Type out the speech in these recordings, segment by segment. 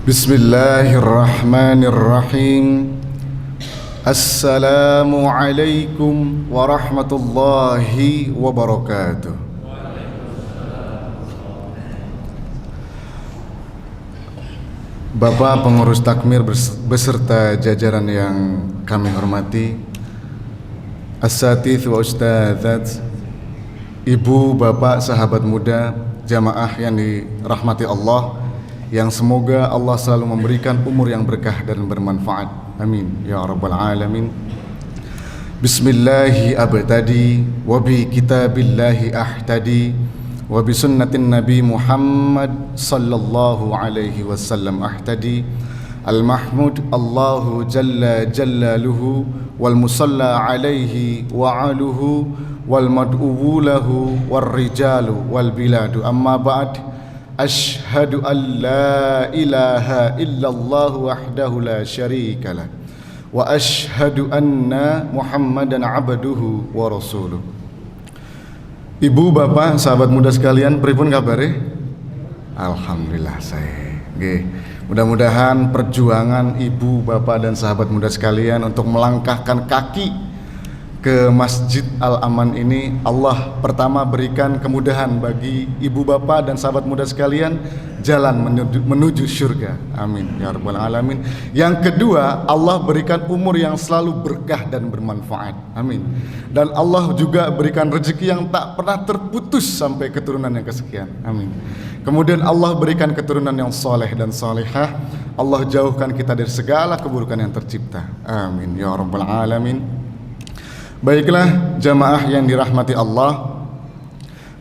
Bismillahirrahmanirrahim. Assalamualaikum warahmatullahi wabarakatuh. Bapak pengurus takmir beserta jajaran yang kami hormati, Asatidz wa ustadzat, ibu, bapak, sahabat muda, jamaah yang dirahmati Allah, yang semoga Allah selalu memberikan umur yang berkah dan bermanfaat. Amin ya rabbal alamin. Bismillahi abtadi wa bi kitabillahi ahtadi wa bi sunnatin nabi Muhammad sallallahu alaihi wasallam ahtadi. Al-mahmud Allahu jalla jalaluhu wal musalla alaihi wa aluhu wal mad'uwu lahu wal rijalu wal biladu. Amma ba'd. Ashhadu an la ilaha illallah wahdahu la syarika lah wa ashhadu anna Muhammadan abduhu wa rasuluh. Ibu, bapak, sahabat muda sekalian, pripun kabare? Alhamdulillah saya. Nggih. Mudah-mudahan perjuangan ibu, bapak dan sahabat muda sekalian untuk melangkahkan kaki ke Masjid Al-Aman ini, Allah pertama berikan kemudahan bagi ibu bapak dan sahabat muda sekalian jalan menuju surga. Amin ya rabbal alamin. Yang kedua, Allah berikan umur yang selalu berkah dan bermanfaat. Amin. Dan Allah juga berikan rezeki yang tak pernah terputus sampai keturunan yang kesekian. Amin. Kemudian Allah berikan keturunan yang soleh dan solehah. Allah jauhkan kita dari segala keburukan yang tercipta. Amin ya rabbal alamin. Baiklah jamaah yang dirahmati Allah,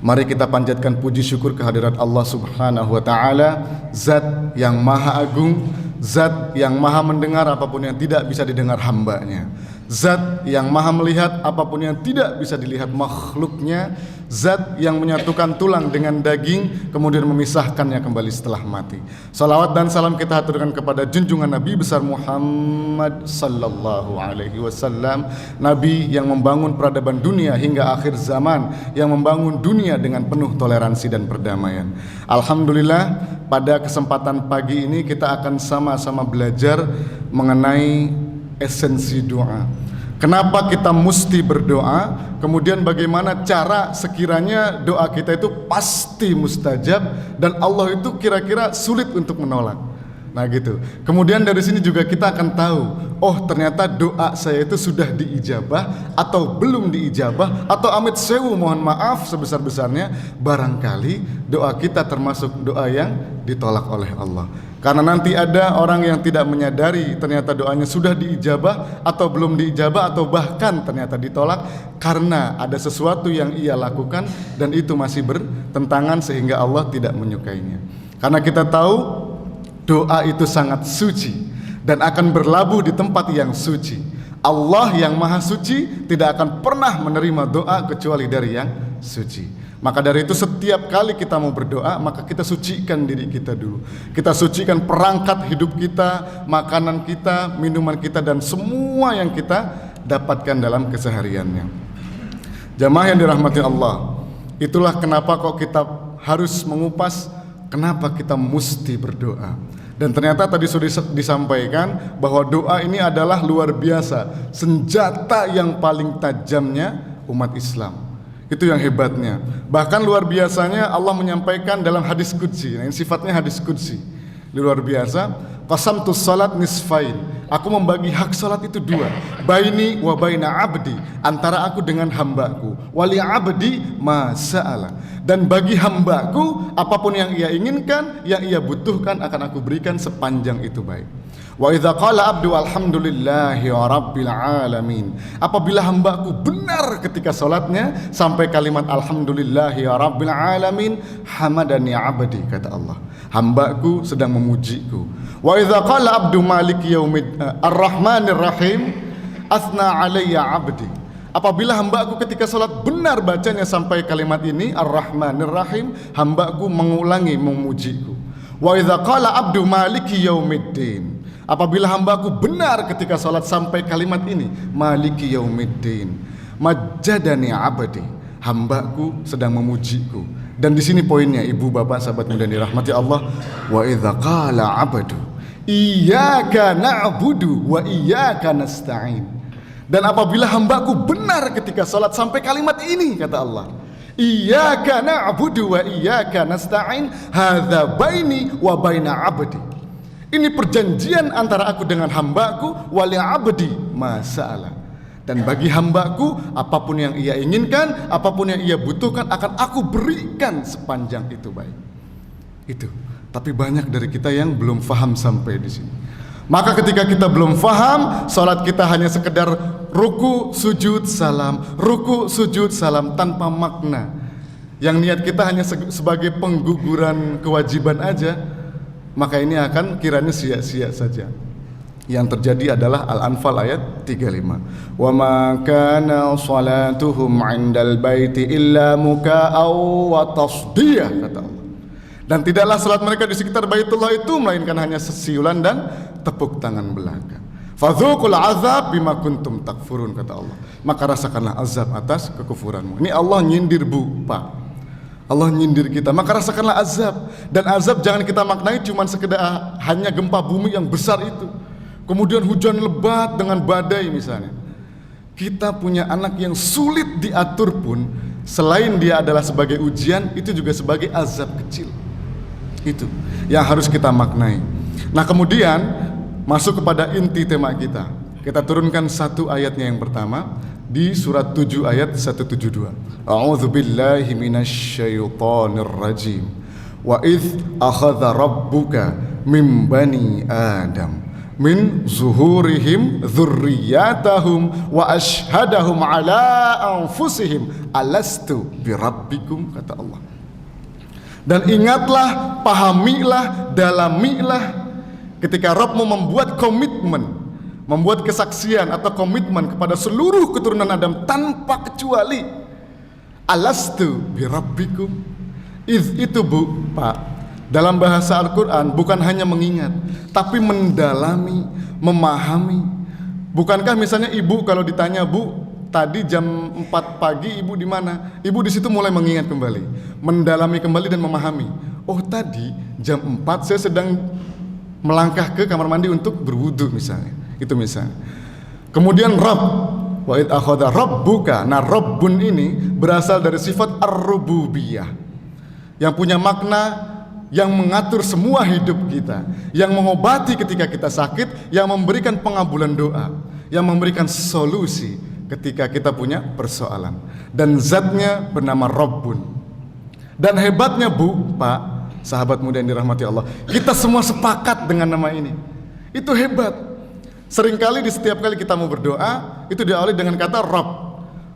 mari kita panjatkan puji syukur kehadirat Allah subhanahu wa ta'ala, Zat yang maha agung, Zat yang maha mendengar apapun yang tidak bisa didengar hambanya, Zat yang maha melihat apapun yang tidak bisa dilihat makhluknya, Zat yang menyatukan tulang dengan daging kemudian memisahkannya kembali setelah mati. Salawat dan salam kita haturkan kepada junjungan Nabi besar Muhammad sallallahu alaihi wasallam, Nabi yang membangun peradaban dunia hingga akhir zaman, yang membangun dunia dengan penuh toleransi dan perdamaian. Alhamdulillah, pada kesempatan pagi ini kita akan sama-sama belajar mengenai esensi doa. Kenapa kita mesti berdoa? Kemudian bagaimana cara sekiranya doa kita itu pasti mustajab dan Allah itu kira-kira sulit untuk menolak. Nah gitu. Kemudian dari sini juga kita akan tahu, oh ternyata doa saya itu sudah diijabah atau belum diijabah, atau amit sewu mohon maaf sebesar-besarnya barangkali doa kita termasuk doa yang ditolak oleh Allah. Karena nanti ada orang yang tidak menyadari ternyata doanya sudah diijabah atau belum diijabah, atau bahkan ternyata ditolak karena ada sesuatu yang ia lakukan dan itu masih bertentangan sehingga Allah tidak menyukainya. Karena kita tahu doa itu sangat suci dan akan berlabuh di tempat yang suci. Allah yang maha suci tidak akan pernah menerima doa kecuali dari yang suci. Maka dari itu setiap kali kita mau berdoa, maka kita sucikan diri kita dulu. Kita sucikan perangkat hidup kita, makanan kita, minuman kita, dan semua yang kita dapatkan dalam kesehariannya. Jamaah yang dirahmati Allah, itulah kenapa kok kita harus mengupas kenapa kita mesti berdoa. Dan ternyata tadi sudah disampaikan bahwa doa ini adalah luar biasa, senjata yang paling tajamnya umat Islam. Itu yang hebatnya. Bahkan luar biasanya Allah menyampaikan dalam hadis qudsi. Nah, ini sifatnya hadis qudsi. Luar biasa. Qasamtus salat nisfain. Aku membagi hak salat itu dua. Baini wa baina abdi. Antara aku dengan hambaku. Wali abdi ma sa'ala. Dan bagi hambaku apapun yang ia inginkan, yang ia butuhkan akan aku berikan sepanjang itu baik. Wa idza qala abdu alhamdulillahi rabbil alamin. Apabila hambaku benar ketika salatnya sampai kalimat alhamdulillahi rabbil alamin, hamadani abdi, kata Allah, hambaku sedang memujiku. Wa idza qala abdu maliki yaumid arrahmanir rahim, asna alayya abdi. Apabila hambaku ketika salat benar bacanya sampai kalimat ini arrahmanir rahim, hambaku mengulangi memujiku. Wa idza qala abdu maliki yaumiddin. Apabila hambaku benar ketika salat sampai kalimat ini maliki yaumiddin, majadani abdi, hambaku sedang memujiku. Dan di sini poinnya, ibu bapak sahabat muda dirahmati Allah, wa idza qala abdu, Iyyaka na'budu wa iyyaka nasta'in. Dan apabila hambaku benar ketika salat sampai kalimat ini, kata Allah, Iyyaka na'budu wa iyyaka nasta'in, hadza baini wa baina 'abdi. Ini perjanjian antara aku dengan hambaku, wali 'abdi ma sa'ala. Dan bagi hambaku, apapun yang ia inginkan, apapun yang ia butuhkan, akan aku berikan sepanjang itu baik. Itu. Tapi banyak dari kita yang belum faham sampai di sini. Maka ketika kita belum faham, salat kita hanya sekedar ruku, sujud, salam, ruku, sujud, salam tanpa makna. Yang niat kita hanya sebagai pengguguran kewajiban aja, maka ini akan kiranya sia-sia saja. Yang terjadi adalah Al-Anfal ayat 35. Wa ma kana salatuhum 'indal baiti illa muka'aw wa tasdiyah, kata Allah. Dan tidaklah salat mereka di sekitar Baitullah itu melainkan hanya sesiulan dan tepuk tangan belaka. Fadzuqul azab bima kuntum takfurun, kata Allah. Maka rasakanlah azab atas kekufuranmu. Ini Allah nyindir, Bu, Pak. Allah nyindir kita. Maka rasakanlah azab. Dan azab jangan kita maknai cuma sekedar hanya gempa bumi yang besar itu, kemudian hujan lebat dengan badai misalnya. Kita punya anak yang sulit diatur pun, selain dia adalah sebagai ujian, itu juga sebagai azab kecil. Itu yang harus kita maknai. Nah, kemudian masuk kepada inti tema kita. Kita turunkan satu ayatnya yang pertama di surat 7 ayat 172. A'udzu billahi minasyaitonir rajim. Wa idz akhadha rabbuka mim bani Adam min zuhurihim dzurriyyatahum wa ashhadahum ala anfusihim alastu birabbikum, kata Allah. Dan ingatlah, pahamilah, dalamilah ketika Rabbmu membuat komitmen, membuat kesaksian atau komitmen kepada seluruh keturunan Adam tanpa kecuali. Alastu birabbikum. Itu, Bu, Pak, dalam bahasa Al-Quran bukan hanya mengingat, tapi mendalami, memahami. Bukankah misalnya ibu kalau ditanya, Bu, tadi jam 4 pagi ibu di mana? Ibu di situ mulai mengingat kembali, mendalami kembali dan memahami. Oh, tadi jam 4 saya sedang melangkah ke kamar mandi untuk berwudu misalnya. Itu misalnya. Kemudian Rabb, wa id akhadha rabbuka. Nah, Rabbun ini berasal dari sifat ar-rububiyah, yang punya makna yang mengatur semua hidup kita, yang mengobati ketika kita sakit, yang memberikan pengabulan doa, yang memberikan solusi ketika kita punya persoalan. Dan zatnya bernama Rabbun. Dan hebatnya, Bu, Pak, sahabat muda yang dirahmati Allah, kita semua sepakat dengan nama ini. Itu hebat. Seringkali di setiap kali kita mau berdoa, itu diawali dengan kata Rabb.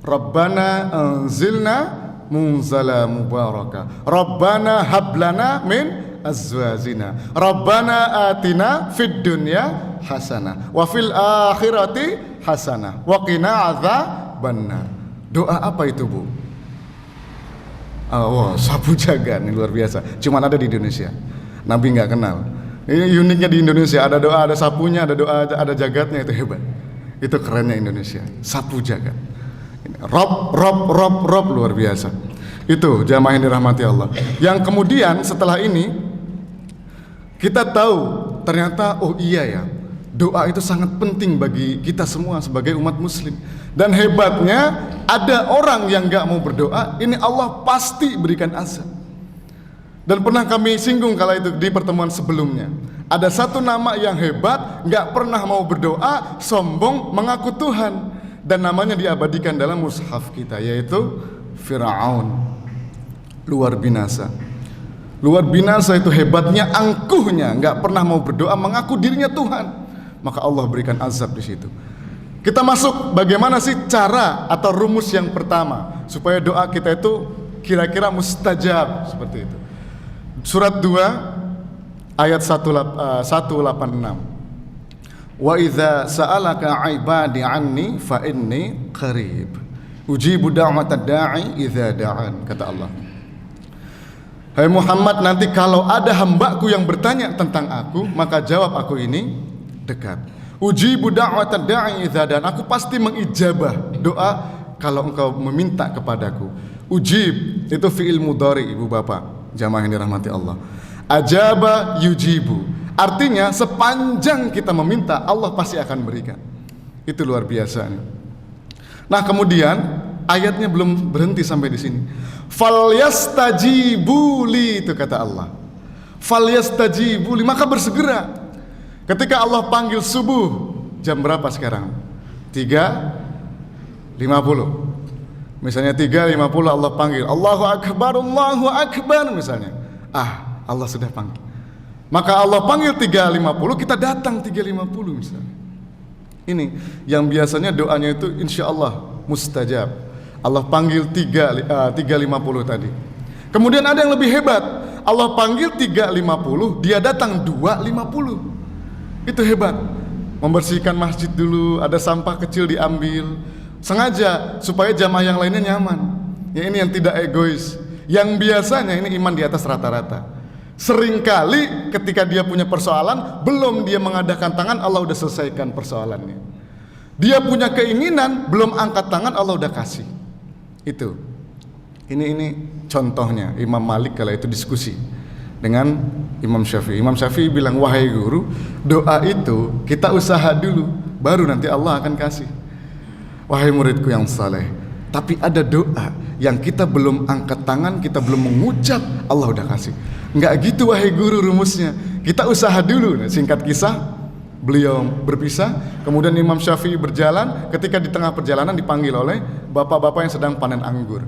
Rabbana anzilna munzala mubaraka, Rabbana hablana min azwajina, Rabbana atina fid dunya hasanah wa fil akhirati hasanah wa qina adzabannar. Doa apa itu, Bu? Oh, sapu jagat, ini luar biasa. Cuman ada di Indonesia. Nabi nggak kenal. Ini uniknya di Indonesia, ada doa, ada sapunya, ada doa, ada jagatnya. Itu hebat. Itu kerennya Indonesia. Sapu jagat. Rob, luar biasa. Itu jamaah yang dirahmati Allah. Yang kemudian setelah ini kita tahu ternyata, oh iya ya, doa itu sangat penting bagi kita semua sebagai umat muslim. Dan hebatnya, ada orang yang gak mau berdoa, ini Allah pasti berikan azab. Dan pernah kami singgung kala itu di pertemuan sebelumnya, ada satu nama yang hebat, gak pernah mau berdoa, sombong, mengaku Tuhan, dan namanya diabadikan dalam mushaf kita, yaitu Fir'aun. Luar binasa. Luar binasa itu hebatnya, angkuhnya, gak pernah mau berdoa, mengaku dirinya Tuhan. Maka Allah berikan azab di situ. Kita masuk bagaimana sih cara atau rumus yang pertama supaya doa kita itu kira-kira mustajab seperti itu. Surat 2 ayat 186. Wa idza sa'alaka 'ibadi 'anni fa inni qarib. Ujibu da'watad da'i idza da'an, kata Allah. Hai Muhammad, nanti kalau ada hambaku yang bertanya tentang aku, maka jawab aku ini dekat. Ujibu da'watad da'i idza da'an. Aku pasti mengijabah doa kalau engkau meminta kepadaku. Ujib itu fi'il mudhari, Ibu Bapak, jamaah yang dirahmati Allah. Ajaba yujibu. Artinya sepanjang kita meminta, Allah pasti akan berikan. Itu luar biasa. Nah, kemudian ayatnya belum berhenti sampai di sini. Falyastajibuli, itu kata Allah. Falyastajibuli, maka bersegera. Ketika Allah panggil subuh, jam berapa sekarang? 3.50. Misalnya 3.50 Allah panggil, Allahu Akbar, Allahu Akbar misalnya. Allah sudah panggil. Maka Allah panggil 3.50, kita datang 3.50 misalnya. Ini yang biasanya doanya itu insya Allah mustajab. Allah panggil 3.50 tadi. Kemudian ada yang lebih hebat. Allah panggil 3.50, dia datang 2.50. Itu hebat. Membersihkan masjid dulu, ada sampah kecil diambil. Sengaja supaya jamaah yang lainnya nyaman. Ya, ini yang tidak egois. Yang biasanya ini iman di atas rata-rata. Seringkali ketika dia punya persoalan, belum dia mengadakan tangan, Allah udah selesaikan persoalannya. Dia punya keinginan, belum angkat tangan, Allah udah kasih. Itu. Ini contohnya Imam Malik kala itu diskusi dengan Imam Syafi'i. Imam Syafi'i bilang, wahai guru, doa itu kita usaha dulu, baru nanti Allah akan kasih. Wahai muridku yang saleh, tapi ada doa yang kita belum angkat tangan, kita belum mengucap, Allah udah kasih. Enggak gitu wahai guru rumusnya. Kita usaha dulu. Nah, singkat kisah, beliau berpisah. Kemudian Imam Syafi'i berjalan. Ketika di tengah perjalanan dipanggil oleh bapak-bapak yang sedang panen anggur.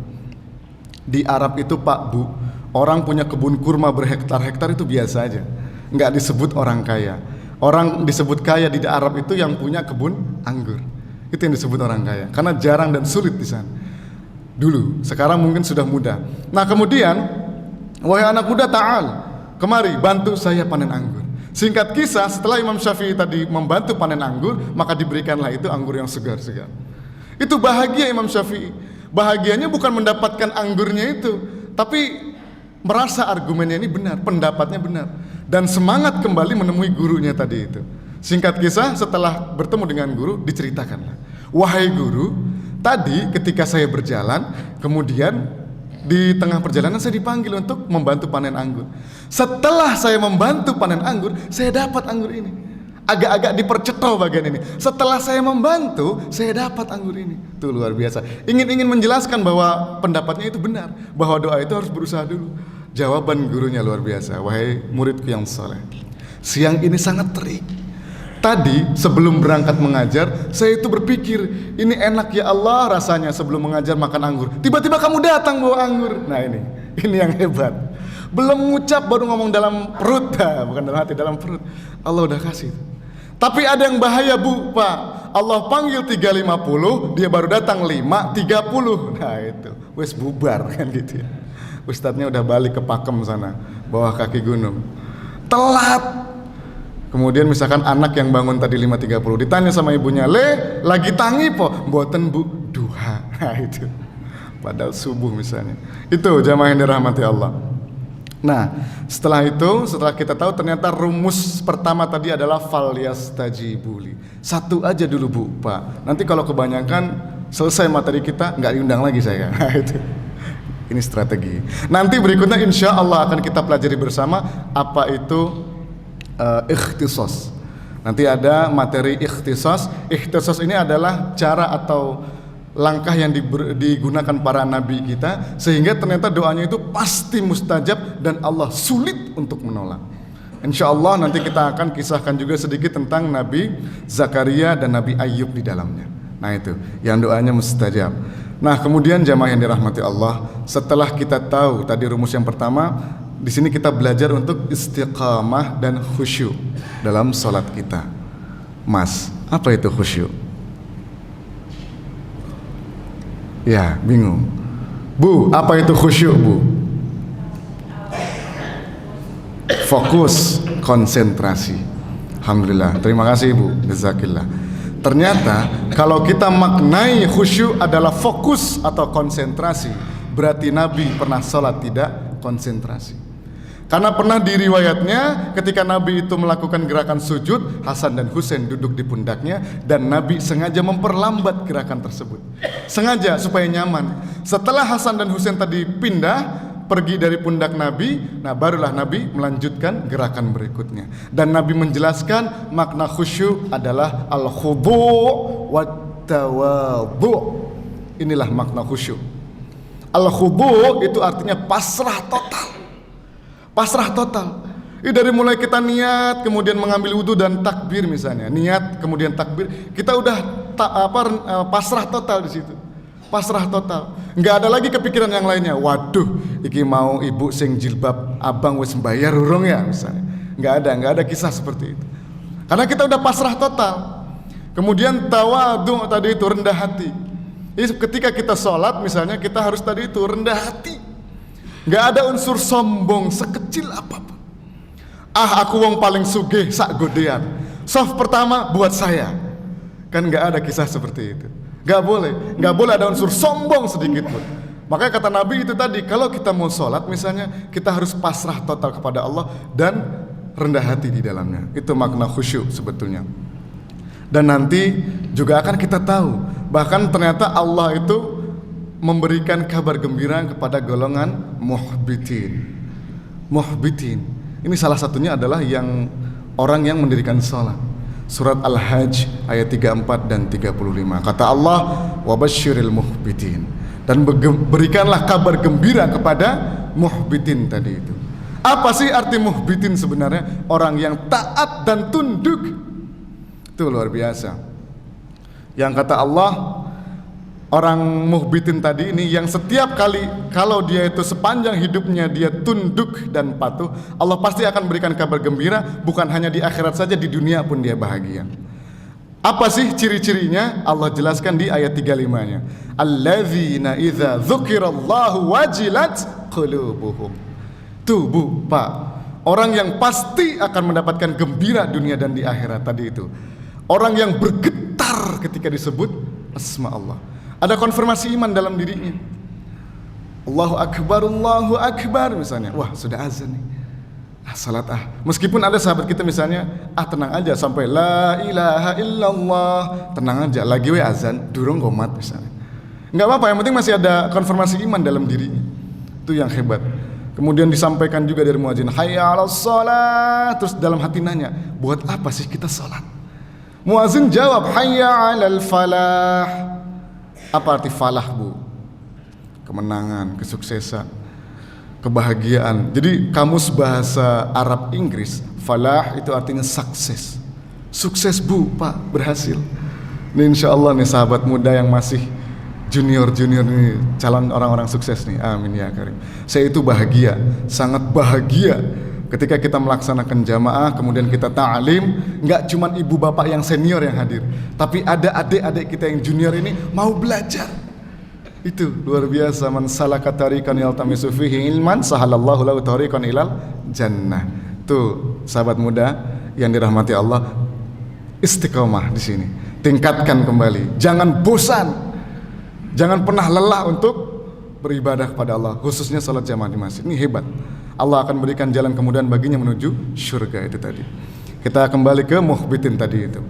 Di Arab itu Pak Bu, orang punya kebun kurma berhektar-hektar itu biasa aja. Enggak disebut orang kaya. Orang disebut kaya di Arab itu yang punya kebun anggur. Itu yang disebut orang kaya. Karena jarang dan sulit di sana. Dulu, sekarang mungkin sudah mudah. Nah, kemudian, wahai anak muda, ta'al, kemari bantu saya panen anggur. Singkat kisah, setelah Imam Syafi'i tadi membantu panen anggur, maka diberikanlah itu anggur yang segar-segar. Itu bahagia Imam Syafi'i. Bahagianya bukan mendapatkan anggurnya itu, tapi merasa argumennya ini benar, pendapatnya benar, dan semangat kembali menemui gurunya tadi itu. Singkat kisah, setelah bertemu dengan guru, diceritakanlah, wahai guru, tadi ketika saya berjalan, kemudian di tengah perjalanan saya dipanggil untuk membantu panen anggur. Setelah saya membantu panen anggur, saya dapat anggur ini. Agak-agak dipercetol bagian ini. Setelah saya membantu, saya dapat anggur ini. Itu luar biasa. Ingin menjelaskan bahwa pendapatnya itu benar, bahwa doa itu harus berusaha dulu. Jawaban gurunya luar biasa. Wahai muridku yang saleh, siang ini sangat terik. Tadi sebelum berangkat mengajar, saya itu berpikir, ini enak ya Allah rasanya sebelum mengajar makan anggur. Tiba-tiba kamu datang bawa anggur. Nah, ini yang hebat. Belum mengucap baru ngomong dalam perut, bukan dalam hati, dalam perut. Allah udah kasih. Tapi ada yang bahaya Bu, Pak. Allah panggil 3.50, dia baru datang 5.30. Nah, itu wes bubar kan gitu ya. Ustadznya udah balik ke Pakem sana, bawah kaki gunung. Telat. Kemudian misalkan anak yang bangun tadi 5.30 ditanya sama ibunya, lagi tangi po? Mboten Bu, duha. Nah, itu padahal subuh misalnya. Itu jamaah yang dirahmati Allah. Nah, setelah itu, setelah kita tahu ternyata rumus pertama tadi adalah falyastajibuli. Satu aja dulu Bu, Pak. Nanti kalau kebanyakan selesai materi kita nggak diundang lagi saya. Nah, itu. Ini strategi. Nanti berikutnya insya Allah akan kita pelajari bersama apa itu ikhtisas. Nanti ada materi ikhtisas. Ikhtisas ini adalah cara atau langkah yang digunakan para nabi kita, sehingga ternyata doanya itu pasti mustajab dan Allah sulit untuk menolak. Insya Allah nanti kita akan kisahkan juga sedikit tentang Nabi Zakaria dan Nabi Ayub di dalamnya. Nah, itu yang doanya mustajab. Nah, kemudian jamaah yang dirahmati Allah, setelah kita tahu tadi rumus yang pertama, di sini kita belajar untuk istiqamah dan khusyuk dalam salat kita. Mas, apa itu khusyuk? Ya, bingung. Bu, apa itu khusyuk, Bu? Fokus, konsentrasi. Alhamdulillah, terima kasih Bu, jazakillah. Ternyata kalau kita maknai khusyuk adalah fokus atau konsentrasi, berarti Nabi pernah salat tidak konsentrasi. Karena pernah di riwayatnya ketika Nabi itu melakukan gerakan sujud, Hasan dan Husain duduk di pundaknya, dan Nabi sengaja memperlambat gerakan tersebut, sengaja supaya nyaman. Setelah Hasan dan Husain tadi pindah, pergi dari pundak Nabi. Nah barulah Nabi melanjutkan gerakan berikutnya. Dan Nabi menjelaskan makna khusyuk adalah al-khudu' wat tawadhu'. Inilah makna khusyuk. Al-khudu' itu artinya pasrah total. Pasrah total. Dari mulai kita niat, kemudian mengambil wudhu dan takbir misalnya, niat kemudian takbir, kita udah pasrah total di situ. Pasrah total. Nggak ada lagi kepikiran yang lainnya. Waduh, iki mau ibu sing jilbab abang wis bayar urung ya misalnya. Nggak ada kisah seperti itu. Karena kita udah pasrah total. Kemudian tawadhu tadi itu rendah hati. Jadi ketika kita sholat misalnya kita harus tadi itu rendah hati. Nggak ada unsur sombong sekecil apapun. Aku wong paling sugih sak godean. Soft pertama buat saya. Kan nggak ada kisah seperti itu. Nggak boleh ada unsur sombong sedikit pun. Makanya kata Nabi itu tadi, kalau kita mau sholat misalnya, kita harus pasrah total kepada Allah dan rendah hati di dalamnya. Itu makna khusyuk sebetulnya. Dan nanti juga akan kita tahu, bahkan ternyata Allah itu memberikan kabar gembira kepada golongan muhbitin. Muhbitin. Ini salah satunya adalah yang orang yang mendirikan sholat. Surat Al-Hajj ayat 34 dan 35. Kata Allah, "Wabasyiril muhbitin." Dan berikanlah kabar gembira kepada muhbitin tadi itu. Apa sih arti muhbitin sebenarnya? Orang yang taat dan tunduk. Itu luar biasa. Yang kata Allah, orang muhbitin tadi ini yang setiap kali kalau dia itu sepanjang hidupnya dia tunduk dan patuh, Allah pasti akan berikan kabar gembira, bukan hanya di akhirat saja, di dunia pun dia bahagia. Apa sih ciri-cirinya? Allah jelaskan di ayat 35-nya. Alladzina idza dzukirallahu wajilat qulubuhum. Tuh Bu, Pak, orang yang pasti akan mendapatkan gembira dunia dan di akhirat tadi itu. Orang yang bergetar ketika disebut asma Allah. Ada konfirmasi iman dalam dirinya. Allahu Akbar misalnya. Wah, sudah azan nih. Salat Meskipun ada sahabat kita misalnya, tenang aja sampai la ilaha illallah, tenang aja, lagi azan, durung qomat misalnya. Enggak apa-apa, yang penting masih ada konfirmasi iman dalam dirinya. Itu yang hebat. Kemudian disampaikan juga dari muadzin, hayya 'alas shalah, terus dalam hati nanya, buat apa sih kita salat? Muadzin jawab, hayya 'alal falah. Apa arti falah, Bu? Kemenangan, kesuksesan, kebahagiaan. Jadi kamus bahasa Arab Inggris, falah itu artinya sukses. Sukses Bu, Pak, berhasil. Ini insya Allah nih sahabat muda yang masih junior nih, calon orang-orang sukses nih, amin ya karim. Saya itu bahagia, sangat bahagia ketika kita melaksanakan jamaah, kemudian kita ta'lim, nggak cuman ibu bapak yang senior yang hadir, tapi ada adik-adik kita yang junior ini mau belajar. Itu luar biasa. Man salaka tariqan yaltamisu fihi ilman sahalallahu lahu tariqan ilal jannah. Tuh sahabat muda yang dirahmati Allah, istiqomah di sini. Tingkatkan kembali. Jangan bosan. Jangan pernah lelah untuk beribadah kepada Allah, khususnya salat jamaah di masjid. Ini hebat. Allah akan berikan jalan kemudahan baginya menuju surga itu tadi. Kita kembali ke muhbitin tadi itu.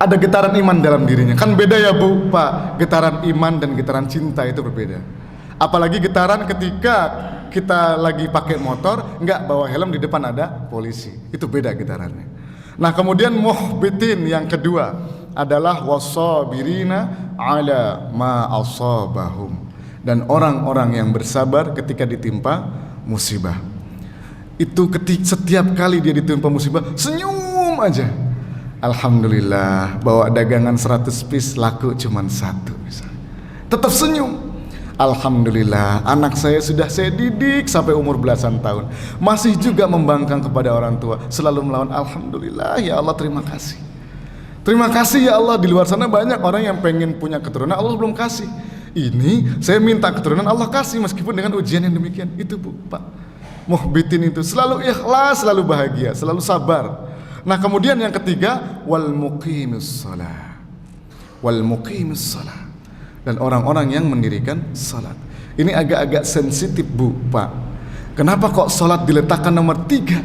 Ada getaran iman dalam dirinya. Kan beda ya Bu, Pak. Getaran iman dan getaran cinta itu berbeda. Apalagi getaran ketika kita lagi pakai motor, nggak bawa helm, di depan ada polisi. Itu beda getarannya. Nah kemudian muhbitin yang kedua adalah wasabirina ala ma asabahum. Dan orang-orang yang bersabar ketika ditimpa musibah. Itu setiap kali dia ditimpa musibah, senyum aja. Alhamdulillah, bawa dagangan 100 piece laku cuman 1 misalnya. Tetap senyum. Alhamdulillah, anak saya sudah saya didik sampai umur belasan tahun, masih juga membangkang kepada orang tua, selalu melawan alhamdulillah, ya Allah terima kasih. Terima kasih ya Allah, di luar sana banyak orang yang pengen punya keturunan, Allah belum kasih. Ini saya minta keturunan, Allah kasih meskipun dengan ujian yang demikian. Itu Bu, Pak. Muhbitin itu selalu ikhlas, selalu bahagia, selalu sabar. Nah kemudian yang ketiga, wal muqimus shalah. Wal muqimus shalah. Dan orang-orang yang mendirikan salat. Ini agak-agak sensitif Bu, Pak. Kenapa kok salat diletakkan nomor 3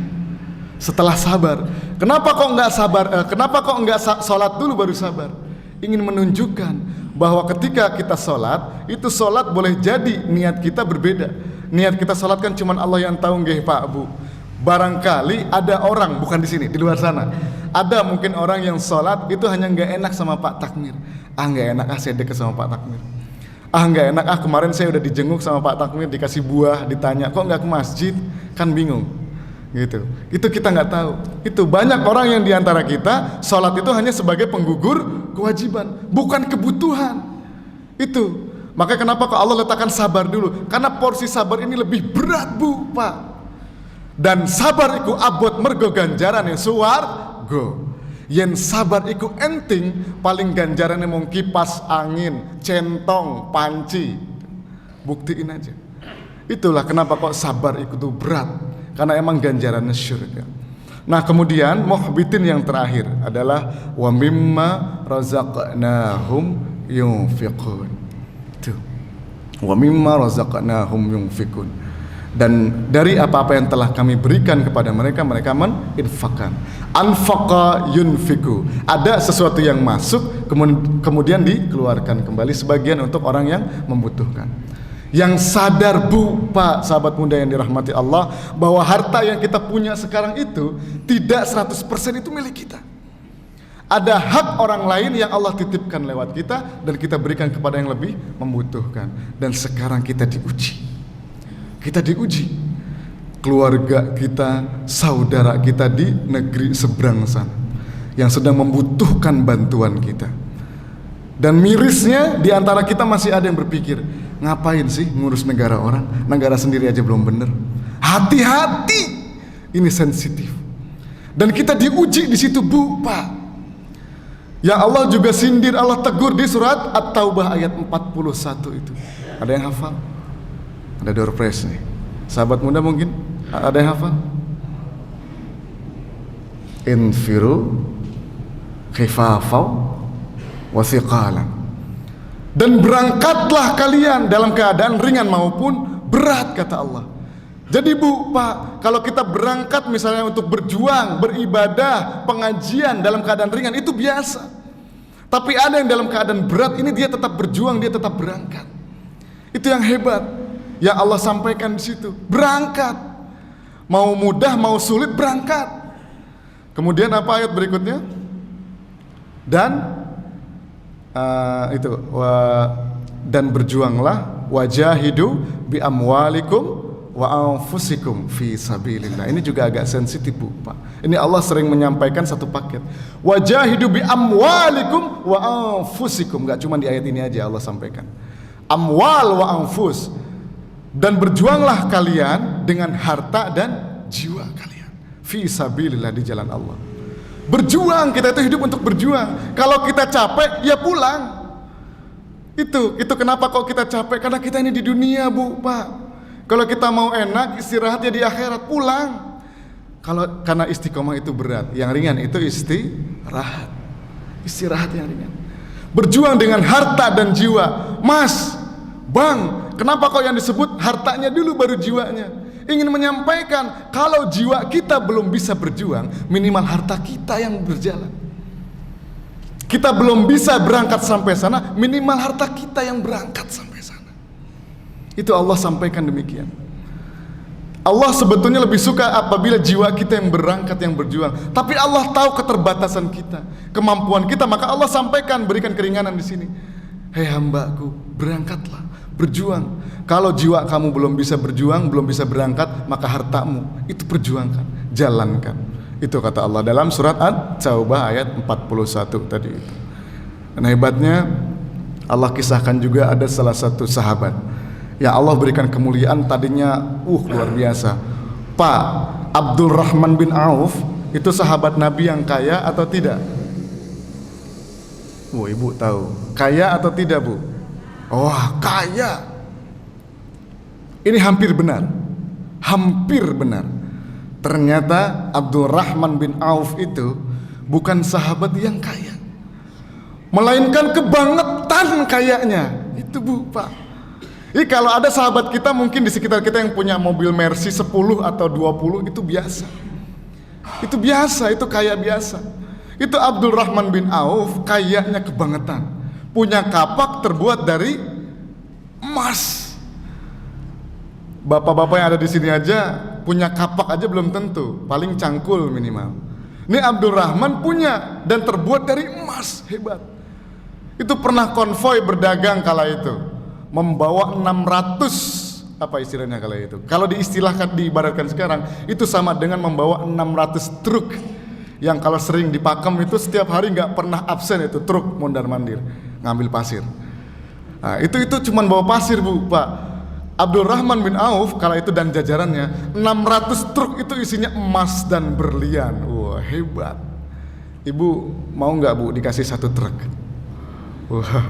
setelah sabar? Kenapa kok enggak sabar? Kenapa kok enggak salat dulu baru sabar? Ingin menunjukkan bahwa ketika kita salat, itu salat boleh jadi niat kita berbeda. niat kita sholat kan cuman Allah yang tahu nggih Pak Bu. Barangkali ada orang, bukan di sini, di luar sana, ada mungkin orang yang sholat itu hanya nggak enak sama Pak Takmir. Nggak enak saya deket sama Pak Takmir. Nggak enak kemarin saya udah dijenguk sama Pak Takmir, dikasih buah, ditanya kok nggak ke masjid, kan bingung gitu. Itu kita nggak tahu. Itu banyak orang yang diantara kita sholat itu hanya sebagai penggugur kewajiban, bukan kebutuhan. Itu makanya kenapa kok Allah letakkan sabar dulu, karena porsi sabar ini lebih berat Bu Pak. Dan sabar iku abot mergo ganjaran yang suwargo. Yen sabar iku enting, paling ganjarannya mau kipas angin, centong, panci. Buktiin aja. Itulah kenapa kok sabar itu tuh berat, karena emang ganjarannya syurga. Nah kemudian muhbitin yang terakhir adalah wa mimma razaqnahum yunfiqun. Tuh. Wa mimma razaqnahum yunfiqun. Dan dari apa-apa yang telah kami berikan kepada mereka, mereka meninfakkan. Anfaqa yunfiku, ada sesuatu yang masuk kemudian dikeluarkan kembali sebagian untuk orang yang membutuhkan. Yang sadar Bu Pak, sahabat muda yang dirahmati Allah, bahwa harta yang kita punya sekarang itu tidak 100% itu milik kita. Ada hak orang lain yang Allah titipkan lewat kita dan kita berikan kepada yang lebih membutuhkan. Dan sekarang kita diuji. Kita diuji, keluarga kita, saudara kita di negeri seberang sana yang sedang membutuhkan bantuan kita. Dan mirisnya di antara kita masih ada yang berpikir, ngapain sih ngurus negara orang, negara sendiri aja belum bener. Hati-hati, ini sensitif. Dan kita diuji di situ Bu Pak. Ya Allah juga sindir, Allah tegur di surat At-Taubah ayat 41 itu. Ada yang hafal? Ada door prize nih. Sahabat muda mungkin ada yang hafal? Infiru khifafau wasiqalan. Dan berangkatlah kalian dalam keadaan ringan maupun berat, kata Allah. Jadi Bu Pak, kalau kita berangkat misalnya untuk berjuang, beribadah, pengajian dalam keadaan ringan itu biasa. Tapi ada yang dalam keadaan berat, ini dia tetap berjuang, dia tetap berangkat. Itu yang hebat. Yang Allah sampaikan di situ, berangkat. Mau mudah, mau sulit, berangkat. Kemudian apa ayat berikutnya? Dan dan berjuanglah wajahidu bi amwalikum wa anfusikum fi sabilillah. Ini juga agak sensitif Bu Pak. Ini Allah sering menyampaikan satu paket. Wajahidu bi amwalikum wa anfusikum. Gak cuma di ayat ini aja Allah sampaikan. Amwal wa anfus. Dan berjuanglah kalian dengan harta dan jiwa kalian fi sabilillah, di jalan Allah. Berjuang, kita itu hidup untuk berjuang. Kalau kita capek, ya pulang. Itu kenapa kok kita capek? Karena kita ini di dunia Bu Pak. Kalau kita mau enak, istirahat ya di akhirat, pulang. Karena istiqomah itu berat, yang ringan itu istirahat. Istirahat yang ringan. Berjuang dengan harta dan jiwa. Mas, Bang, kenapa kok yang disebut hartanya dulu baru jiwanya? Ingin menyampaikan kalau jiwa kita belum bisa berjuang, minimal harta kita yang berjalan. Kita belum bisa berangkat sampai sana, minimal harta kita yang berangkat sampai sana. Itu Allah sampaikan demikian. Allah sebetulnya lebih suka apabila jiwa kita yang berangkat, yang berjuang. Tapi Allah tahu keterbatasan kita, kemampuan kita, maka Allah sampaikan, berikan keringanan di sini. Hei hambaku, berangkatlah, berjuang. Kalau jiwa kamu belum bisa berjuang, belum bisa berangkat, maka hartamu itu perjuangkan, jalankan. Itu kata Allah dalam surat At-Taubah ayat 41 tadi itu. Dan hebatnya Allah kisahkan juga ada salah satu sahabat yang Allah berikan kemuliaan tadinya luar biasa. Pak Abdurrahman bin Auf itu sahabat Nabi yang kaya atau tidak? Ibu tahu kaya atau tidak Bu? Wah, kaya. Ini hampir benar. Hampir benar. Ternyata Abdurrahman bin Auf itu bukan sahabat yang kaya, melainkan kebangetan kayanya. Itu Bu Pak. Jadi kalau ada sahabat kita mungkin di sekitar kita yang punya mobil Mercy 10 atau 20, itu biasa. Itu biasa, itu kaya biasa. Itu Abdurrahman bin Auf kayanya kebangetan. Punya kapak terbuat dari emas. Bapak-bapak yang ada di sini aja punya kapak aja belum tentu, paling cangkul minimal. Ini Abdurrahman punya dan terbuat dari emas, hebat. Itu pernah konvoi berdagang kala itu, membawa 600, apa istilahnya kala itu? Kalau diistilahkan, diibaratkan sekarang, itu sama dengan membawa 600 truk. Yang kalau sering dipakem itu setiap hari nggak pernah absen itu truk mondar-mandir ngambil pasir. Nah, itu cuman bawa pasir Bu, Pak. Abdurrahman bin Auf kala itu dan jajarannya 600 truk itu isinya emas dan berlian. Wah, hebat. Ibu mau nggak Bu dikasih 1 truk? Wah,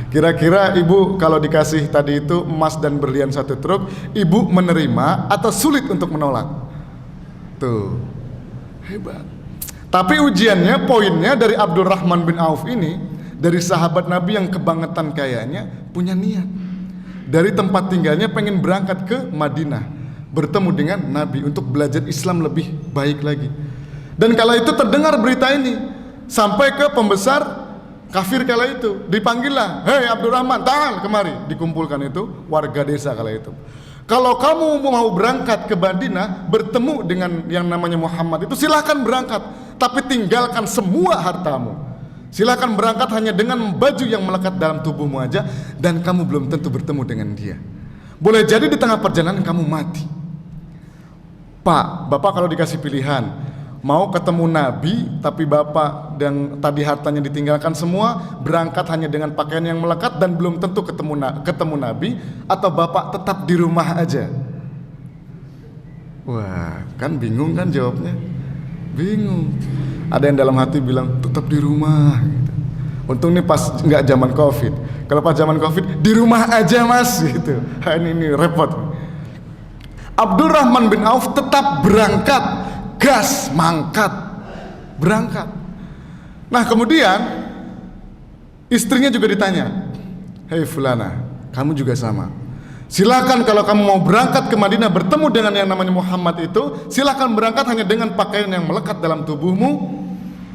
kira-kira Ibu kalau dikasih tadi itu emas dan berlian 1 truk, Ibu menerima atau sulit untuk menolak? Tuh, hebat. Tapi ujiannya, poinnya dari Abdurrahman bin Auf ini, dari sahabat Nabi yang kebangetan kayanya, punya niat. Dari tempat tinggalnya pengen berangkat ke Madinah, bertemu dengan Nabi untuk belajar Islam lebih baik lagi. Dan kala itu terdengar berita ini sampai ke pembesar kafir kala itu. Dipanggillah, "Hei Abdurrahman, ta'al kemari." Dikumpulkan itu warga desa kala itu. "Kalau kamu mau berangkat ke Madinah bertemu dengan yang namanya Muhammad itu silahkan berangkat, tapi tinggalkan semua hartamu. Silakan berangkat hanya dengan baju yang melekat dalam tubuhmu aja, dan kamu belum tentu bertemu dengan dia. Boleh jadi di tengah perjalanan kamu mati." Pak, Bapak kalau dikasih pilihan, mau ketemu Nabi tapi Bapak yang tadi hartanya ditinggalkan semua, berangkat hanya dengan pakaian yang melekat dan belum tentu ketemu Nabi, atau Bapak tetap di rumah aja? Wah, kan bingung kan jawabnya? Bingung. Ada yang dalam hati bilang tetap di rumah gitu. Untung nih pas nggak zaman Covid. Kalau pas zaman Covid di rumah aja Mas gitu. Ini repot. Abdurrahman bin Auf tetap berangkat, gas mangkat, berangkat. Nah kemudian istrinya juga ditanya, "Hei Fulana, kamu juga sama. Silakan kalau kamu mau berangkat ke Madinah bertemu dengan yang namanya Muhammad itu, silakan berangkat hanya dengan pakaian yang melekat dalam tubuhmu,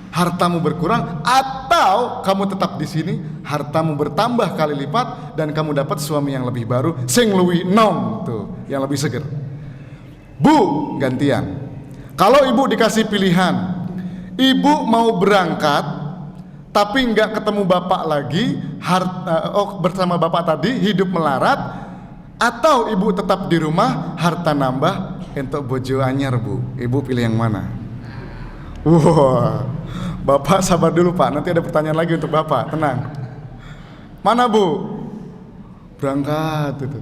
hartamu berkurang, atau kamu tetap di sini, hartamu bertambah kali lipat dan kamu dapat suami yang lebih baru, sing luwih nom tuh, yang lebih seger." Bu, gantian. Kalau ibu dikasih pilihan, ibu mau berangkat tapi nggak ketemu bapak lagi, bersama bapak tadi hidup melarat, atau ibu tetap di rumah, harta nambah untuk bojo anyar Bu, ibu pilih yang mana? Wah, Bapak sabar dulu Pak, nanti ada pertanyaan lagi untuk Bapak, tenang. Mana Bu? Berangkat itu.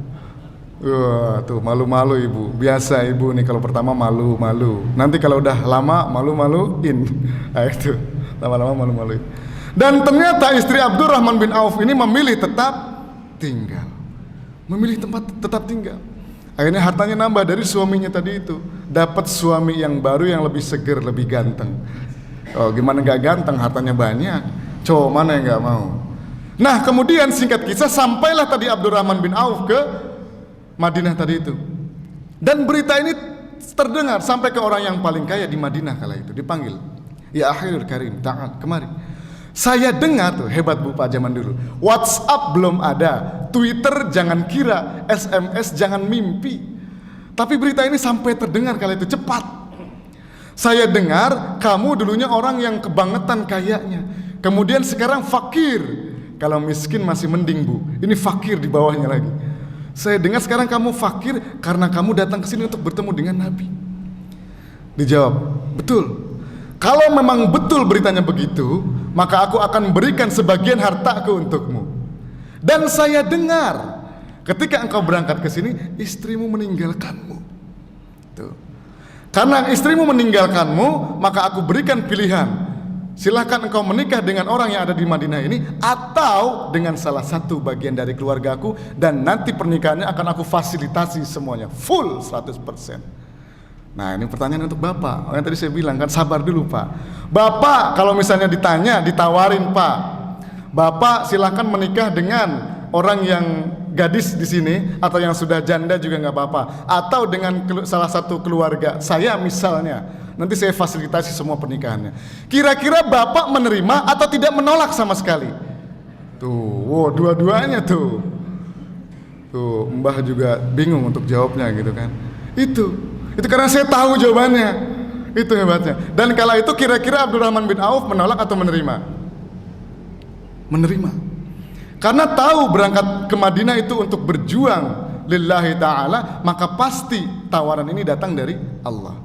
Wah, tuh malu-malu ibu. Biasa ibu nih kalau pertama malu-malu, nanti kalau udah lama malu-maluin. Nah itu, lama-lama malu-maluin. Dan ternyata istri Abdurrahman bin Auf ini memilih tetap tinggal, memilih tempat tetap tinggal. Akhirnya hartanya nambah dari suaminya tadi itu, dapat suami yang baru yang lebih seger, lebih ganteng. Oh gimana gak ganteng, hartanya banyak, cowok mana yang gak mau. Nah kemudian singkat kisah, sampailah tadi Abdurrahman bin Auf ke Madinah tadi itu, dan berita ini terdengar sampai ke orang yang paling kaya di Madinah kala itu. Dipanggil, "Ya akhirul karim, ta'al kemari. Saya dengar," tuh hebat Bu Pak zaman dulu, WhatsApp belum ada, Twitter jangan kira, SMS jangan mimpi, tapi berita ini sampai terdengar kala itu cepat. "Saya dengar kamu dulunya orang yang kebangetan kayanya, kemudian sekarang fakir." Kalau miskin masih mending Bu, ini fakir di bawahnya lagi. "Saya dengar sekarang kamu fakir karena kamu datang ke sini untuk bertemu dengan Nabi." Dijawab, "Betul. Kalau memang betul beritanya begitu, maka aku akan berikan sebagian hartaku untukmu. Dan saya dengar ketika engkau berangkat ke sini, istrimu meninggalkanmu. Tuh. Karena istrimu meninggalkanmu, maka aku berikan pilihan. Silakan engkau menikah dengan orang yang ada di Madinah ini, atau dengan salah satu bagian dari keluargaku, dan nanti pernikahannya akan aku fasilitasi semuanya, full 100%. Nah ini pertanyaan untuk Bapak. Yang tadi saya bilang kan, sabar dulu Pak. Bapak kalau misalnya ditanya, ditawarin Pak, Bapak silakan menikah dengan orang yang gadis di sini, atau yang sudah janda juga nggak apa-apa, atau dengan salah satu keluarga saya misalnya, nanti saya fasilitasi semua pernikahannya. Kira-kira Bapak menerima atau tidak menolak sama sekali? Tuh, wow, dua-duanya tuh. Tuh, Mbah juga bingung untuk jawabnya gitu kan. Itu karena saya tahu jawabannya. Itu hebatnya. Dan kala itu kira-kira Abdurrahman bin Auf menolak atau menerima? Menerima. Karena tahu berangkat ke Madinah itu untuk berjuang lillahi ta'ala, maka pasti tawaran ini datang dari Allah.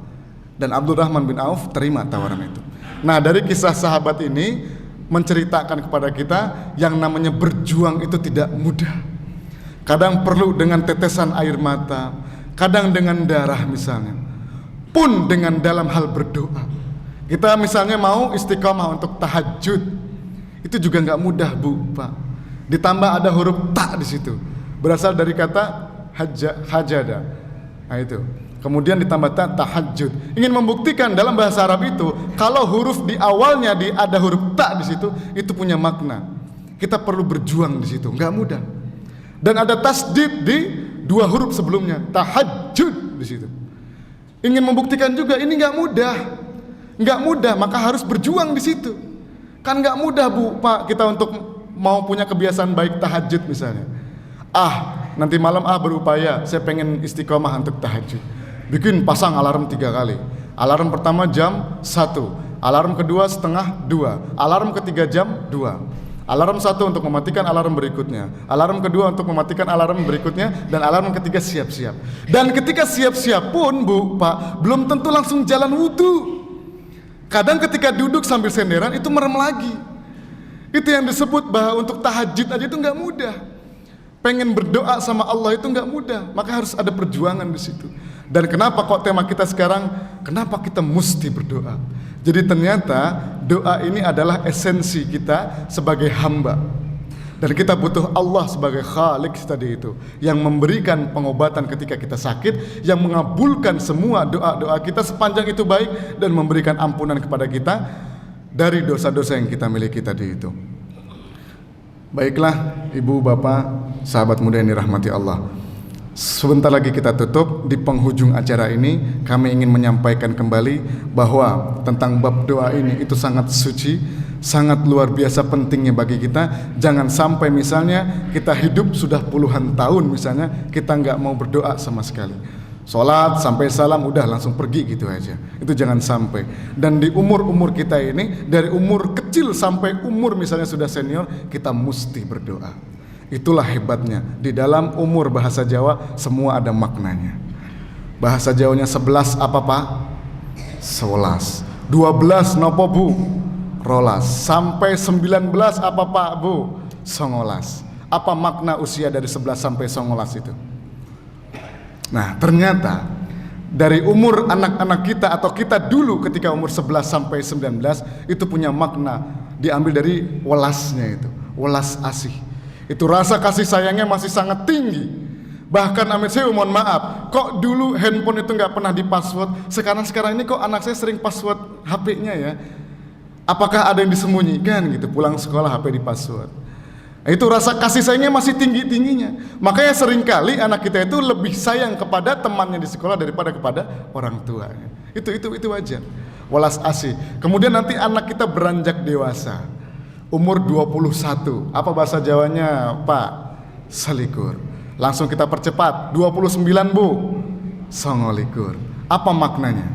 Dan Abdurrahman bin Auf terima tawaran itu. Nah, dari kisah sahabat ini menceritakan kepada kita yang namanya berjuang itu tidak mudah. Kadang perlu dengan tetesan air mata, kadang dengan darah misalnya, pun dengan dalam hal berdoa. Kita misalnya mau istiqomah untuk tahajud, itu juga nggak mudah, Bu, Pak. Ditambah ada huruf ta di situ, berasal dari kata hajada. Nah itu. Kemudian ditambah tahajud. Ingin membuktikan dalam bahasa Arab itu, kalau huruf di awalnya ada huruf ta di situ, itu punya makna. Kita perlu berjuang di situ, nggak mudah. Dan ada tasdid di dua huruf sebelumnya, tahajud di situ. Ingin membuktikan juga ini nggak mudah, maka harus berjuang di situ. Kan nggak mudah, Bu, Pak, kita untuk mau punya kebiasaan baik tahajud misalnya. Nanti malam berupaya saya pengen istiqomah untuk tahajud. Bikin pasang alarm 3 kali. Alarm pertama jam 1, alarm kedua setengah 2, alarm ketiga jam 2. Alarm 1 untuk mematikan alarm berikutnya, alarm kedua untuk mematikan alarm berikutnya, dan alarm ketiga siap-siap. Dan ketika siap-siap pun, Bu, Pak, belum tentu langsung jalan wudhu. Kadang ketika duduk sambil senderan itu merem lagi. Itu yang disebut bahwa untuk tahajud aja itu nggak mudah. Pengen berdoa sama Allah itu nggak mudah, maka harus ada perjuangan di situ. Dan kenapa kok tema kita sekarang, kenapa kita mesti berdoa? Jadi ternyata doa ini adalah esensi kita sebagai hamba. Dan kita butuh Allah sebagai Khalik tadi itu, yang memberikan pengobatan ketika kita sakit, yang mengabulkan semua doa-doa kita sepanjang itu baik, dan memberikan ampunan kepada kita dari dosa-dosa yang kita miliki tadi itu. Baiklah, Ibu, Bapak, sahabat muda yang dirahmati Allah, sebentar lagi kita tutup. Di penghujung acara ini kami ingin menyampaikan kembali bahwa tentang bab doa ini itu sangat suci, sangat luar biasa pentingnya bagi kita. Jangan sampai misalnya kita hidup sudah puluhan tahun misalnya kita nggak mau berdoa sama sekali. Sholat sampai salam udah langsung pergi gitu aja. Itu jangan sampai. Dan di umur-umur kita ini, dari umur kecil sampai umur misalnya sudah senior, kita mesti berdoa. Itulah hebatnya. Di dalam umur bahasa Jawa semua ada maknanya. Bahasa Jawanya 11 apa, Pak? 11. 12 nopo, Bu? Rolas. Sampai 19 apa, Pak, Bu? 19. Apa makna usia dari 11 sampai 19 itu? Nah, ternyata dari umur anak-anak kita atau kita dulu ketika umur 11 sampai 19 itu punya makna, diambil dari welasnya itu, welas asih. Itu rasa kasih sayangnya masih sangat tinggi. Bahkan amit saya mohon maaf, kok dulu handphone itu nggak pernah di password, sekarang ini kok anak saya sering password HP-nya ya. Apakah ada yang disembunyikan gitu, pulang sekolah HP di password. Itu rasa kasih sayangnya masih tinggi-tingginya. Makanya seringkali anak kita itu lebih sayang kepada temannya di sekolah daripada kepada orang tuanya. Itu wajar. Welas asih. Kemudian nanti anak kita beranjak dewasa. Umur 21. Apa bahasa Jawanya, Pak? Selikur. Langsung kita percepat. 29, Bu. Songolikur. Apa maknanya?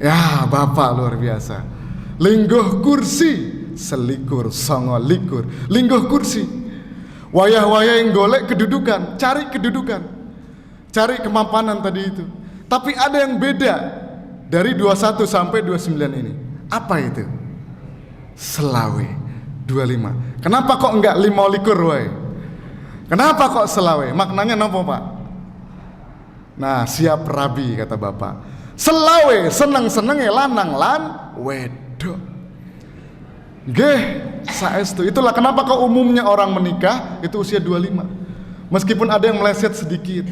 Ya, Bapak luar biasa. Lingguh kursi. Selikur, songolikur, lingguh kursi. Wayah-wayah yang golek kedudukan, cari kedudukan, cari kemapanan tadi itu. Tapi ada yang beda dari 21 sampai 29 ini. Apa itu? Selawe, 25. Kenapa kok enggak 25 wae? Kenapa kok selawe? Maknanya napa, Pak? Nah, siap rabi kata Bapak. Selawe seneng-senenge lanang lan wedok. Nggih, saestu. Itulah kenapa kok umumnya orang menikah itu usia 25. Meskipun ada yang meleset sedikit,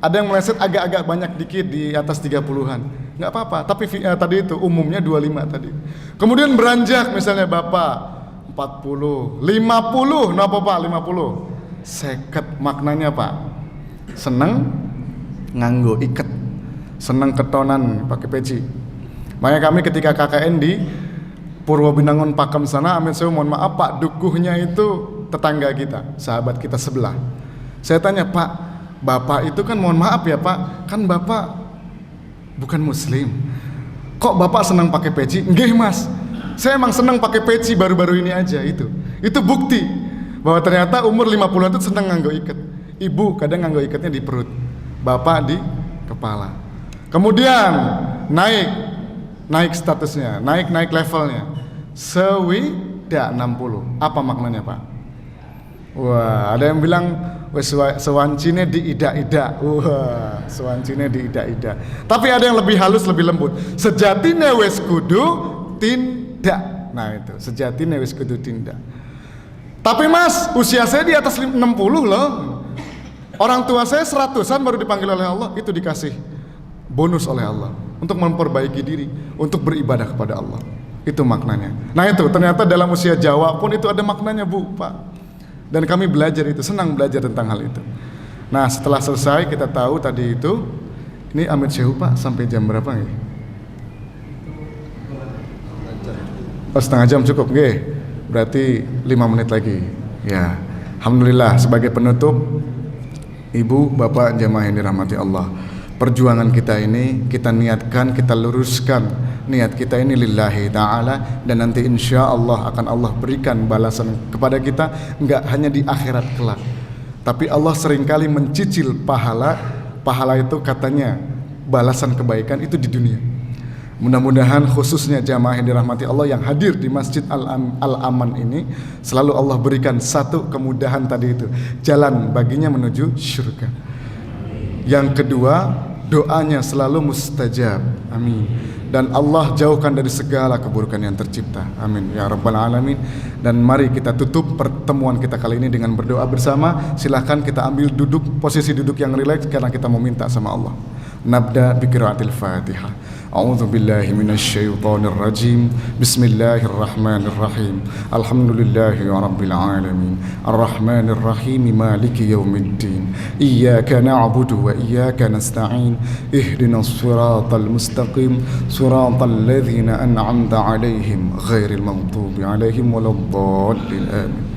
ada yang meleset agak-agak banyak dikit di atas 30-an. Nggak apa-apa, tapi tadi itu umumnya 25 tadi. Kemudian beranjak misalnya Bapak 40, 50, napa Pak 50? Seket, maknanya Pak. Seneng nganggo iket. Seneng ketonan pakai peci. Makanya kami ketika KKN di Purwobinangun Pakem sana, amin saya mohon maaf Pak, dukuhnya itu tetangga kita, sahabat kita sebelah. Saya tanya, Pak, Bapak itu kan mohon maaf ya Pak, kan Bapak bukan muslim. Kok Bapak senang pakai peci? Nggih Mas, saya emang senang pakai peci baru-baru ini aja. Itu bukti bahwa ternyata umur 50-an itu senang nganggo ikat. Ibu kadang nganggo ikatnya di perut, Bapak di kepala. Kemudian naik statusnya, naik levelnya. Sewida 60. Apa maknanya Pak? Wah, ada yang bilang sewancine di ida-ida. Wah, sewancine di ida-ida. Tapi ada yang lebih halus, lebih lembut. Sejatine wis kudu tindak. Nah itu, sejatine wis kudu tindak. Tapi Mas, usia saya di atas 60 loh. Orang tua saya 100-an baru dipanggil oleh Allah. Itu dikasih bonus oleh Allah untuk memperbaiki diri, untuk beribadah kepada Allah. Itu maknanya. Nah itu, ternyata dalam usia Jawa pun itu ada maknanya Bu, Pak. Dan kami belajar itu, senang belajar tentang hal itu. Nah setelah selesai kita tahu tadi itu, ini Amit Syekh Pak sampai jam berapa nih? Oh, setengah jam cukup, nggih. Berarti 5 menit lagi. Ya, alhamdulillah sebagai penutup, Ibu, Bapak, jamaah yang dirahmati Allah. Perjuangan kita ini kita niatkan, kita luruskan niat kita ini lillahi ta'ala, dan nanti insya Allah akan Allah berikan balasan kepada kita, enggak hanya di akhirat kelak, tapi Allah seringkali mencicil pahala itu katanya balasan kebaikan itu di dunia. Mudah-mudahan khususnya jamaah yang dirahmati Allah yang hadir di Masjid Al-Aman ini, selalu Allah berikan satu kemudahan tadi itu, jalan baginya menuju syurga. Yang kedua, doanya selalu mustajab, amin. Dan Allah jauhkan dari segala keburukan yang tercipta, amin ya rabbal alamin. Dan mari kita tutup pertemuan kita kali ini dengan berdoa bersama. Silahkan kita ambil posisi duduk yang rileks karena kita mau minta sama Allah. Nabda bi qiraatil Fatihah. A'udzu billahi minasyaitonir rajim. Bismillahirrahmanirrahim. Alhamdulillahi rabbil alamin. Arrahmanir rahim. Maliki yaumiddin. Iyyaka na'budu wa iyyaka nasta'in. Ihdinas siratal mustaqim. Siratal ladzina an'amta 'alaihim ghairil maghdubi 'alaihim waladdallin. Amin.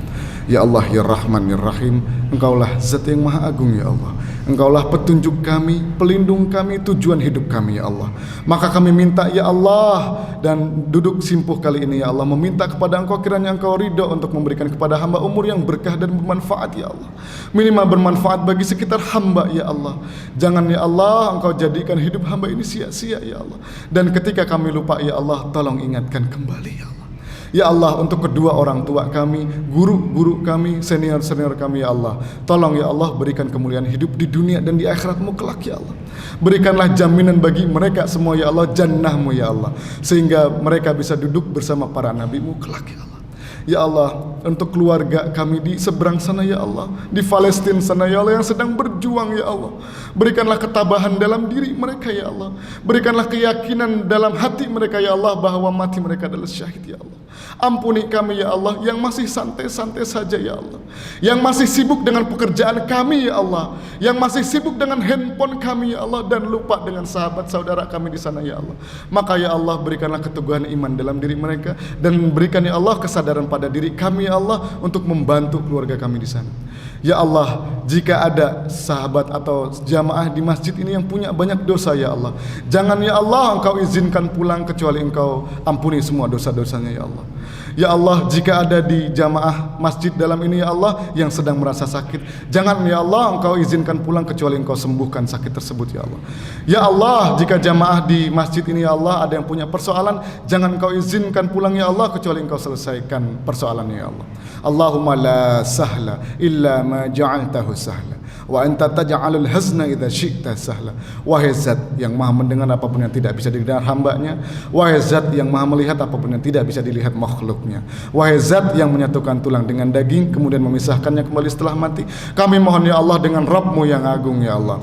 Ya Allah ya Rahman ya Rahim, Engkaulah zat yang maha agung ya Allah. Engkaulah petunjuk kami, pelindung kami, tujuan hidup kami ya Allah. Maka kami minta ya Allah, dan duduk simpuh kali ini ya Allah, meminta kepada Engkau kiranya Engkau ridho untuk memberikan kepada hamba umur yang berkah dan bermanfaat ya Allah. Minimal bermanfaat bagi sekitar hamba ya Allah. Jangan ya Allah Engkau jadikan hidup hamba ini sia-sia ya Allah. Dan ketika kami lupa ya Allah, tolong ingatkan kembali ya Allah. Ya Allah, untuk kedua orang tua kami, guru-guru kami, senior-senior kami ya Allah, tolong ya Allah berikan kemuliaan hidup di dunia dan di akhirat-Mu kelak ya Allah. Berikanlah jaminan bagi mereka semua ya Allah, jannah-Mu ya Allah, sehingga mereka bisa duduk bersama para nabi-Mu kelak ya Allah. Ya Allah, untuk keluarga kami di seberang sana ya Allah, di Palestina sana ya Allah yang sedang berjuang ya Allah, berikanlah ketabahan dalam diri mereka ya Allah. Berikanlah keyakinan dalam hati mereka ya Allah bahwa mati mereka adalah syahid ya Allah. Ampuni kami ya Allah yang masih santai-santai saja ya Allah, yang masih sibuk dengan pekerjaan kami ya Allah, yang masih sibuk dengan handphone kami ya Allah, dan lupa dengan sahabat saudara kami di sana ya Allah. Maka ya Allah berikanlah keteguhan iman dalam diri mereka, dan berikan ya Allah kesadaran pada diri kami ya Allah untuk membantu keluarga kami di sana. Ya Allah, jika ada sahabat atau jamaah di masjid ini yang punya banyak dosa ya Allah, jangan ya Allah Engkau izinkan pulang kecuali Engkau ampuni semua dosa-dosanya ya Allah. Ya Allah, jika ada di jamaah masjid dalam ini ya Allah yang sedang merasa sakit, jangan ya Allah Engkau izinkan pulang kecuali Engkau sembuhkan sakit tersebut ya Allah. Ya Allah, jika jamaah di masjid ini ya Allah ada yang punya persoalan, jangan Engkau izinkan pulang ya Allah kecuali Engkau selesaikan persoalannya ya Allah. Allahumma la sahla illa ma ja'altahu sahla wa anta taj'alul hazna idza syi'ta sahla. Wahai zat yang maha mendengar apapun yang tidak bisa didengar hambanya, wahai zat yang maha melihat apapun yang tidak bisa dilihat makhluknya, wahai zat yang menyatukan tulang dengan daging kemudian memisahkannya kembali setelah mati, kami mohon ya Allah dengan Rabb-Mu yang agung ya Allah,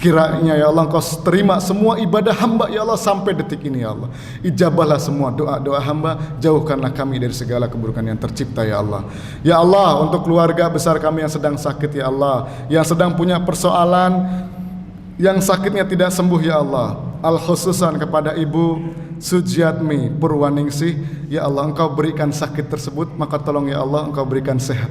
kiranya ya Allah Engkau terima semua ibadah hamba ya Allah sampai detik ini ya Allah. Ijabahlah semua doa-doa hamba, jauhkanlah kami dari segala keburukan yang tercipta ya Allah. Ya Allah, untuk keluarga besar kami yang sedang sakit ya Allah, yang sedang punya persoalan, yang sakitnya tidak sembuh ya Allah, al-khususan kepada ibu Sujiatmi Purwaningsih, ya Allah Engkau berikan sakit tersebut, maka tolong ya Allah Engkau berikan sehat.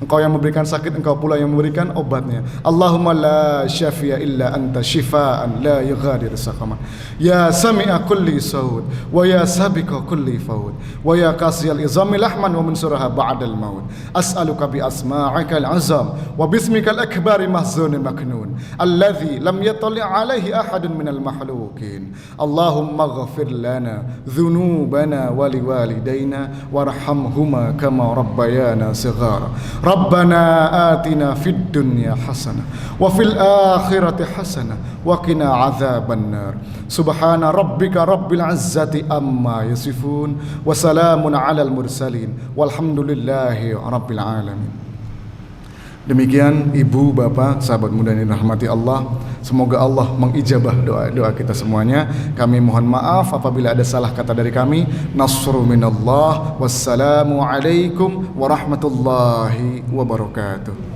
Engkau yang memberikan sakit, Engkau pula yang memberikan obatnya. Allahumma la syafi'a illa anta shifaan la yughadir saqama. Ya sami'a kulli saud wa ya sabiqa kulli faud wa ya qasiyal izami lahman wa mansuraha ba'dal maut. As'aluka bi asma'ika al-azam wa bismika al-akbari mahzunun maknun alladhi lam yatali' alaihi ahadun minal mahlukin. Allahumma ghafir lana dhunubana wa liwalidayna warhamhuma kama rabbayana sighara. Rabbana atina fid dunya hasanah wa fil akhirati hasanah wa qina adzaban nar. Subhana rabbika rabbil izzati amma yasifun wa salamun alal mursalin walhamdulillahi rabbil alamin. Demikian ibu, bapak, sahabat muda yang dirahmati Allah, semoga Allah mengijabah doa-doa kita semuanya. Kami mohon maaf apabila ada salah kata dari kami. Nasru minallah. Wassalamu alaikum warahmatullahi wabarakatuh.